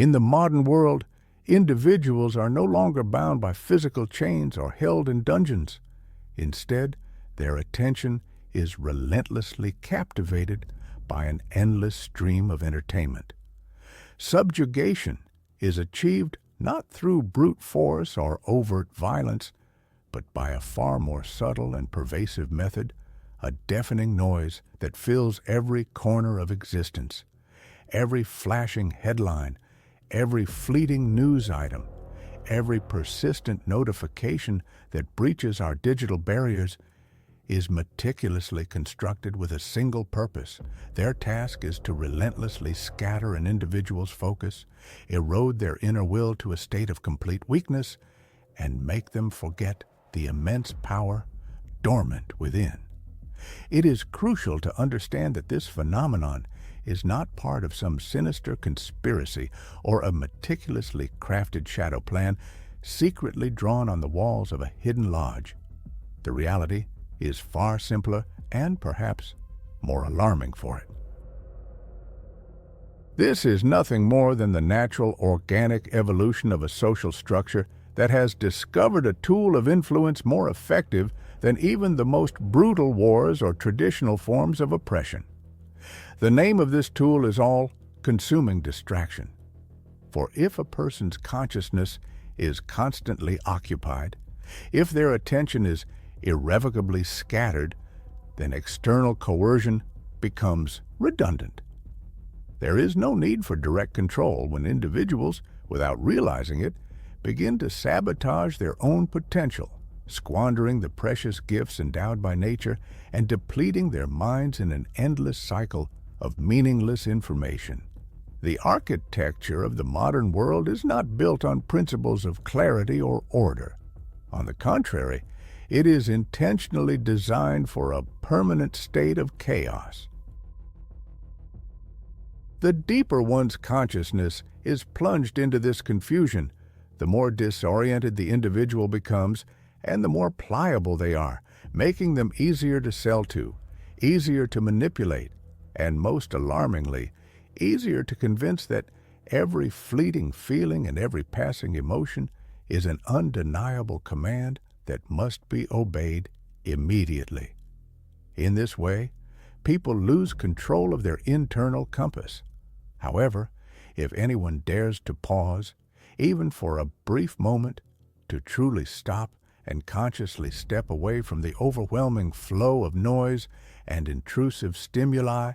In the modern world, individuals are no longer bound by physical chains or held in dungeons. Instead, their attention is relentlessly captivated by an endless stream of entertainment. Subjugation is achieved not through brute force or overt violence, but by a far more subtle and pervasive method, a deafening noise that fills every corner of existence. Every flashing headline, every fleeting news item, every persistent notification that breaches our digital barriers is meticulously constructed with a single purpose. Their task is to relentlessly scatter an individual's focus, erode their inner will to a state of complete weakness, and make them forget the immense power dormant within. It is crucial to understand that this phenomenon is not part of some sinister conspiracy or a meticulously crafted shadow plan secretly drawn on the walls of a hidden lodge. The reality is far simpler and perhaps more alarming for it. This is nothing more than the natural, organic evolution of a social structure that has discovered a tool of influence more effective than even the most brutal wars or traditional forms of oppression. The name of this tool is all-consuming distraction. For if a person's consciousness is constantly occupied, if their attention is irrevocably scattered, then external coercion becomes redundant. There is no need for direct control when individuals, without realizing it, begin to sabotage their own potential, squandering the precious gifts endowed by nature and depleting their minds in an endless cycle of meaningless information. The architecture of the modern world is not built on principles of clarity or order. On the contrary, it is intentionally designed for a permanent state of chaos. The deeper one's consciousness is plunged into this confusion, the more disoriented the individual becomes and the more pliable they are, making them easier to sell to, easier to manipulate, and most alarmingly, easier to convince that every fleeting feeling and every passing emotion is an undeniable command that must be obeyed immediately. In this way, people lose control of their internal compass. However, if anyone dares to pause, even for a brief moment, to truly stop and consciously step away from the overwhelming flow of noise and intrusive stimuli,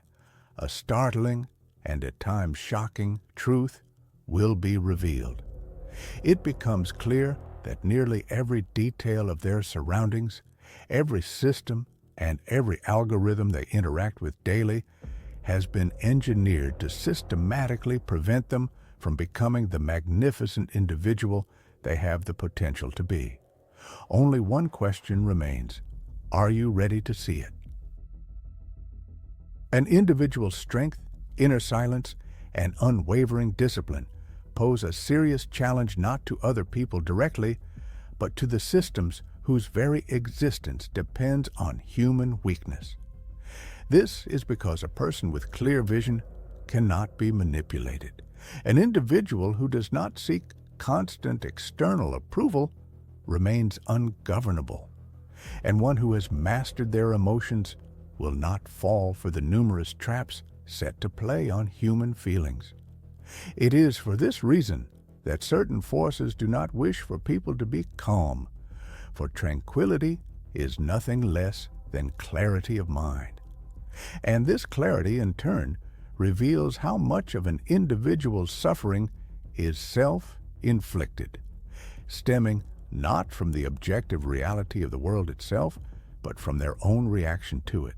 a startling and at times shocking truth will be revealed. It becomes clear that nearly every detail of their surroundings, every system, and every algorithm they interact with daily has been engineered to systematically prevent them from becoming the magnificent individual they have the potential to be. Only one question remains: are you ready to see it? An individual's strength, inner silence, and unwavering discipline pose a serious challenge not to other people directly, but to the systems whose very existence depends on human weakness. This is because a person with clear vision cannot be manipulated. An individual who does not seek constant external approval remains ungovernable, and one who has mastered their emotions will not fall for the numerous traps set to play on human feelings. It is for this reason that certain forces do not wish for people to be calm, for tranquility is nothing less than clarity of mind. And this clarity, in turn, reveals how much of an individual's suffering is self-inflicted, stemming not from the objective reality of the world itself, but from their own reaction to it.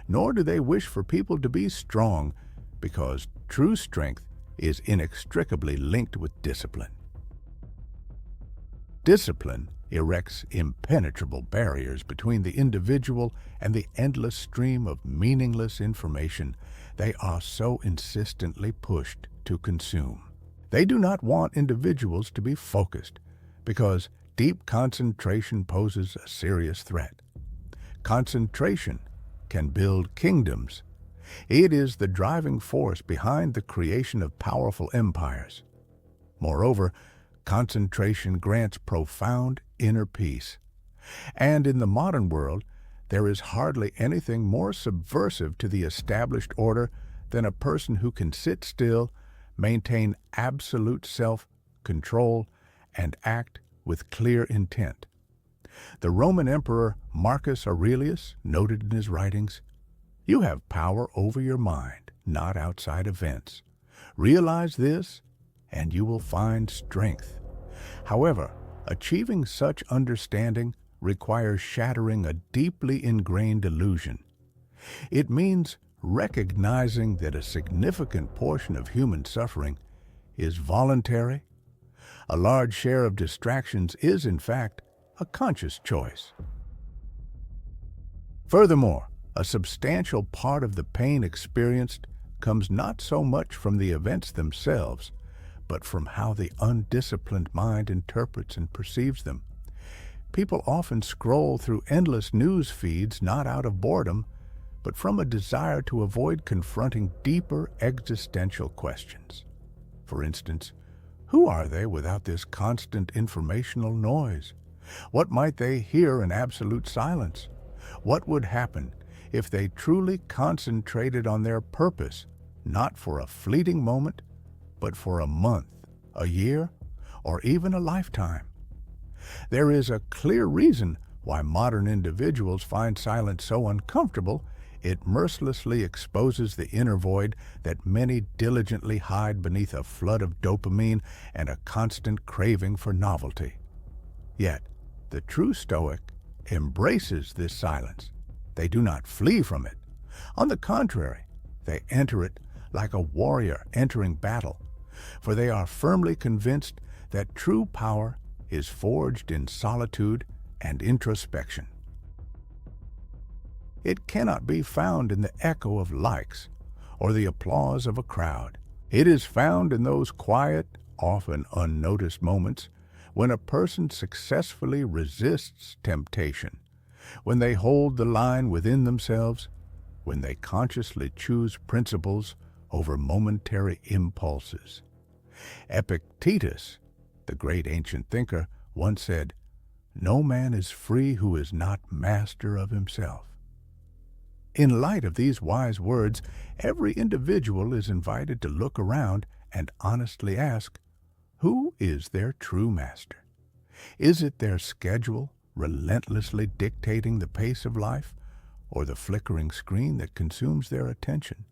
Nor do they wish for people to be strong, because true strength is inextricably linked with discipline. Discipline erects impenetrable barriers between the individual and the endless stream of meaningless information they are so insistently pushed to consume. They do not want individuals to be focused, because deep concentration poses a serious threat. Concentration can build kingdoms, It is the driving force behind the creation of powerful empires. Moreover, concentration grants profound inner peace. And in the modern world, there is hardly anything more subversive to the established order than a person who can sit still, maintain absolute self-control, and act with clear intent. The Roman Emperor Marcus Aurelius noted in his writings, "You have power over your mind, not outside events. Realize this, and you will find strength." However, achieving such understanding requires shattering a deeply ingrained illusion. It means recognizing that a significant portion of human suffering is voluntary. A large share of distractions is, in fact, a conscious choice. Furthermore, a substantial part of the pain experienced comes not so much from the events themselves, but from how the undisciplined mind interprets and perceives them. People often scroll through endless news feeds not out of boredom, but from a desire to avoid confronting deeper existential questions. For instance, who are they without this constant informational noise? What might they hear in absolute silence? What would happen if they truly concentrated on their purpose, not for a fleeting moment, but for a month, a year, or even a lifetime? There is a clear reason why modern individuals find silence so uncomfortable. It mercilessly exposes the inner void that many diligently hide beneath a flood of dopamine and a constant craving for novelty. Yet, the true Stoic embraces this silence. They do not flee from it. On the contrary, they enter it like a warrior entering battle, for they are firmly convinced that true power is forged in solitude and introspection. It cannot be found in the echo of likes or the applause of a crowd. It is found in those quiet, often unnoticed moments when a person successfully resists temptation, when they hold the line within themselves, when they consciously choose principles over momentary impulses. Epictetus, the great ancient thinker, once said, "No man is free who is not master of himself." In light of these wise words, every individual is invited to look around and honestly ask, who is their true master? Is it their schedule relentlessly dictating the pace of life, or the flickering screen that consumes their attention?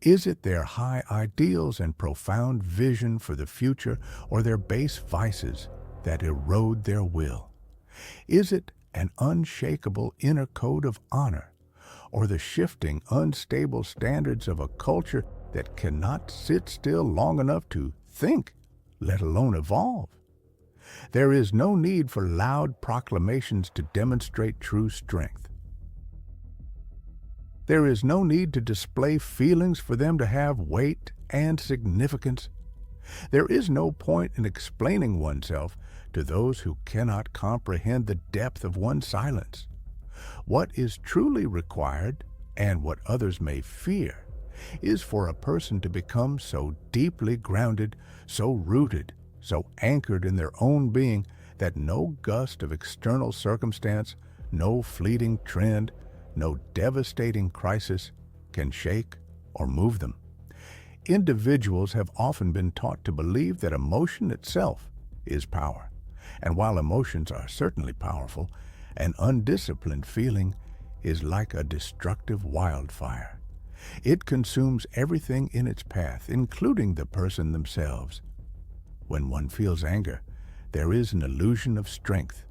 Is it their high ideals and profound vision for the future, or their base vices that erode their will? Is it an unshakable inner code of honor, or the shifting, unstable standards of a culture that cannot sit still long enough to think, let alone evolve? There is no need for loud proclamations to demonstrate true strength. There is no need to display feelings for them to have weight and significance. There is no point in explaining oneself to those who cannot comprehend the depth of one's silence. What is truly required, and what others may fear, is for a person to become so deeply grounded, so rooted, so anchored in their own being that no gust of external circumstance, no fleeting trend, no devastating crisis can shake or move them. Individuals have often been taught to believe that emotion itself is power. And while emotions are certainly powerful, an undisciplined feeling is like a destructive wildfire. It consumes everything in its path, including the person themselves. When one feels anger, there is an illusion of strength.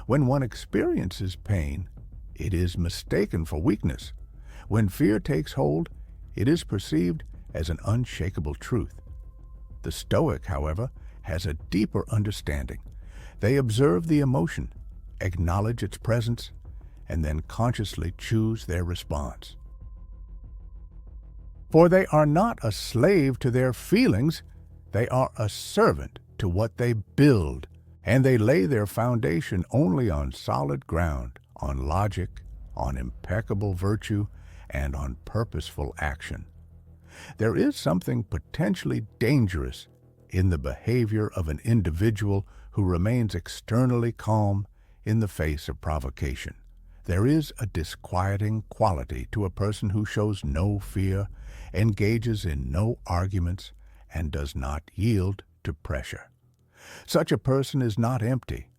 When one experiences pain, it is mistaken for weakness. When fear takes hold, it is perceived as an unshakable truth. The Stoic, however, has a deeper understanding. They observe the emotion, acknowledge its presence, and then consciously choose their response. For they are not a slave to their feelings, they are a servant to what they build, and they lay their foundation only on solid ground, on logic, on impeccable virtue, and on purposeful action. There is something potentially dangerous in the behavior of an individual who remains externally calm in the face of provocation. There is a disquieting quality to a person who shows no fear, engages in no arguments, and does not yield to pressure. Such a person is not empty.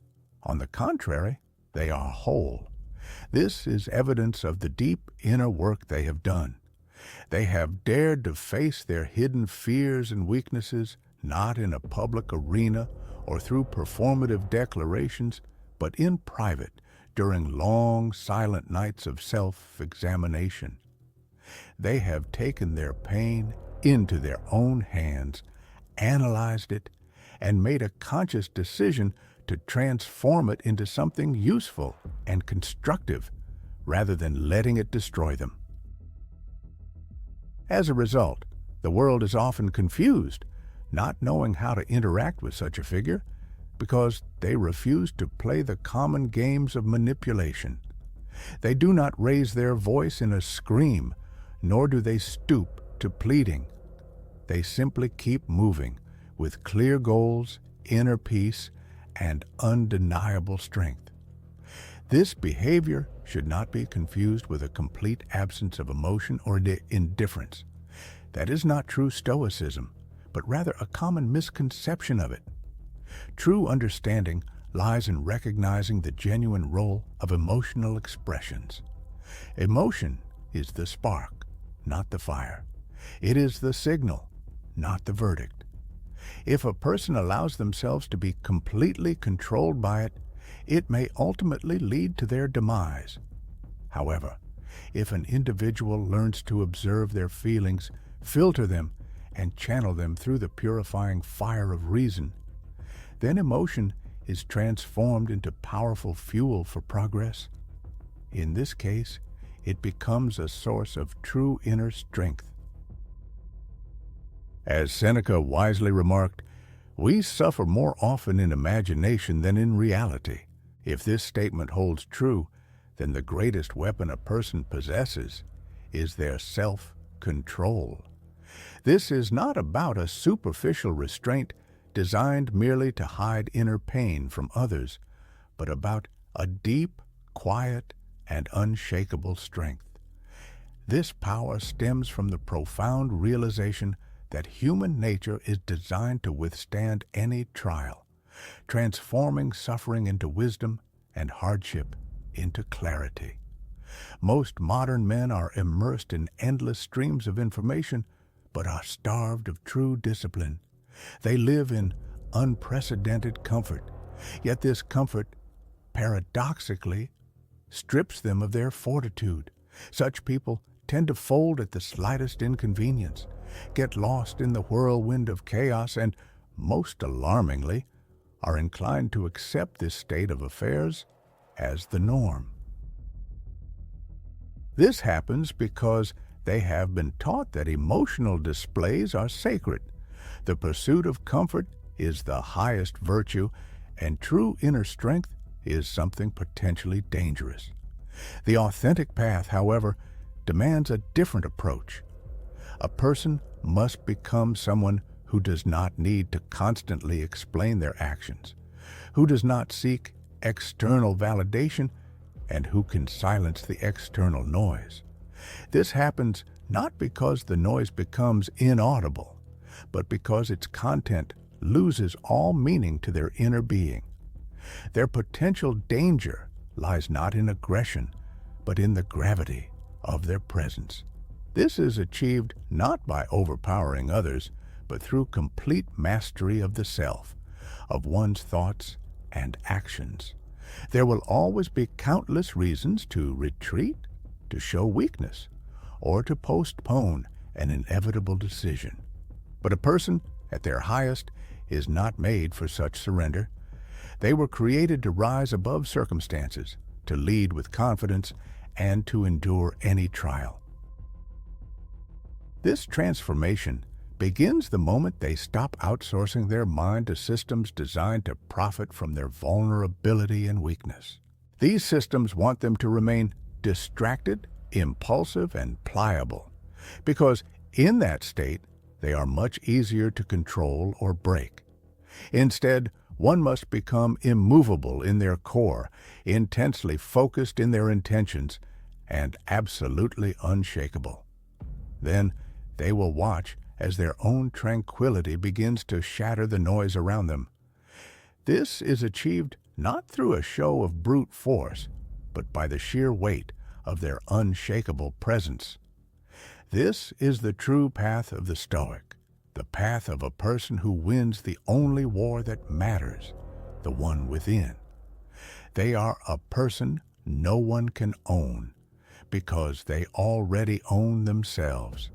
On the contrary, they are whole. This is evidence of the deep inner work they have done. They have dared to face their hidden fears and weaknesses, not in a public arena or through performative declarations, but in private during long, silent nights of self-examination. They have taken their pain into their own hands, analyzed it, and made a conscious decision to transform it into something useful and constructive, rather than letting it destroy them. As a result, the world is often confused, not knowing how to interact with such a figure, because they refuse to play the common games of manipulation. They do not raise their voice in a scream, nor do they stoop to pleading. They simply keep moving with clear goals, inner peace, and undeniable strength. This behavior should not be confused with a complete absence of emotion or indifference. That is not true Stoicism, but rather a common misconception of it. True understanding lies in recognizing the genuine role of emotional expressions. Emotion is the spark, not the fire. It is the signal, not the verdict. If a person allows themselves to be completely controlled by it, it may ultimately lead to their demise. However, if an individual learns to observe their feelings, filter them, and channel them through the purifying fire of reason, then emotion is transformed into powerful fuel for progress. In this case, it becomes a source of true inner strength. As Seneca wisely remarked, we suffer more often in imagination than in reality. If this statement holds true, then the greatest weapon a person possesses is their self-control. This is not about a superficial restraint designed merely to hide inner pain from others, but about a deep, quiet, and unshakable strength. This power stems from the profound realization that human nature is designed to withstand any trial, transforming suffering into wisdom and hardship into clarity. Most modern men are immersed in endless streams of information, but are starved of true discipline. They live in unprecedented comfort, yet this comfort, paradoxically, strips them of their fortitude. Such people tend to fold at the slightest inconvenience, get lost in the whirlwind of chaos, and, most alarmingly, are inclined to accept this state of affairs as the norm. This happens because they have been taught that emotional displays are sacred. The pursuit of comfort is the highest virtue, and true inner strength is something potentially dangerous. The authentic path, however, demands a different approach. A person must become someone who does not need to constantly explain their actions, who does not seek external validation, and who can silence the external noise. This happens not because the noise becomes inaudible, but because its content loses all meaning to their inner being. Their potential danger lies not in aggression, but in the gravity of their presence. This is achieved not by overpowering others, but through complete mastery of the self, of one's thoughts and actions. There will always be countless reasons to retreat, to show weakness, or to postpone an inevitable decision. But a person at their highest is not made for such surrender. They were created to rise above circumstances, to lead with confidence, and to endure any trial. This transformation begins the moment they stop outsourcing their mind to systems designed to profit from their vulnerability and weakness. These systems want them to remain distracted impulsive and pliable, because in that state they are much easier to control or break. Instead, one must become immovable in their core, intensely focused in their intentions, and absolutely unshakable. Then they will watch as their own tranquility begins to shatter the noise around them. This is achieved not through a show of brute force, but by the sheer weight of their unshakable presence. This is the true path of the Stoic, the path of a person who wins the only war that matters, the one within. They are a person no one can own, because they already own themselves.